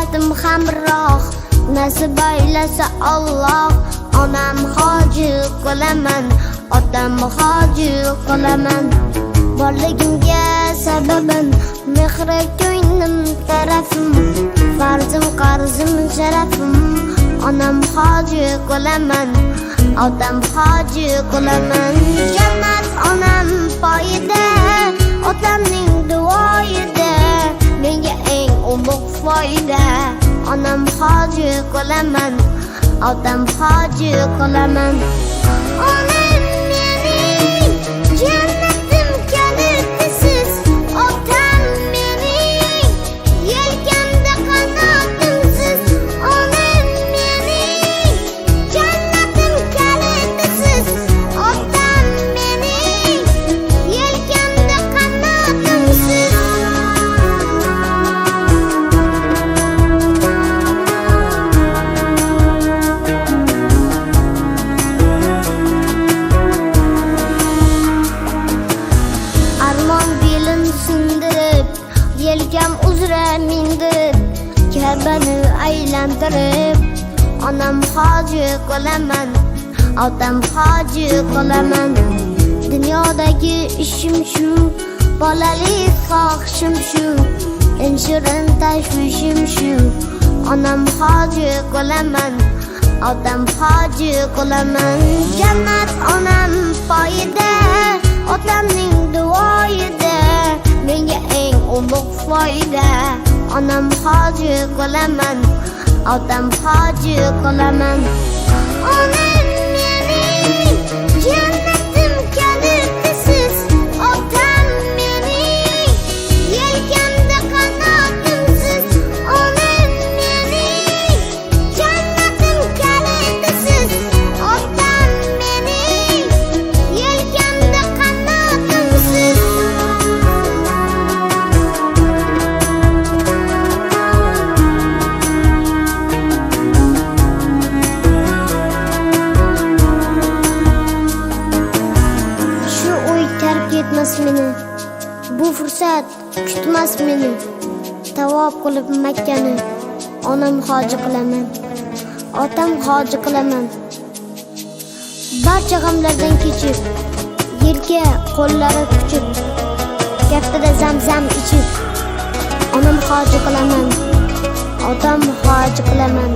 millatim hamroh, nasib aylasa Alloh. Onam hoji qilaman, otam hoji qilaman. Borligimga sababim mehri ko'nglim tarafim, farzim qarzim sharafim. Onam hoji qilaman, otam hoji qilaman. Jannat onam poyida, otamning duoyida, menga eng ulug' foyda. Onam hoji qilaman, otam hoji qilaman. Onam mening jannatim kalitisiz, otam mening yelkamda qanotimsiz. Onam mening jannatim kalitisiz, otam mening yelkamda qanotimsiz. Armon belin sindirib, yelkam uzra mindirib, Ka'bani aylantirib, onam hoji qilaman, otam hoji qilaman. Dunyodagi ishim shu, bolalik xohishim shu, eng shirin tashvishim shu. Onam hoji qilaman, otam hoji qilaman. Jannat onam poyida, otamning duoyida, menga eng ulug' foyda. Onam hoji qilaman, otam hoji qilaman. Onam mening jannatim kalitisiz, otam mening yelkamda qanotimsiz. Onam mening jannatim kalitisiz, otam mening yelkamda qanotimsiz. Shu uy tark etmas meni, bu fursat kutmas meni. Tavob qilib Makkani, onam hoji qilaman, otam hoji qilaman. Barcha g'amlardan kechib, yerga qo'llari kuchib, kaftada zamzam ichib, onam hoji qilaman, otam hoji qilaman.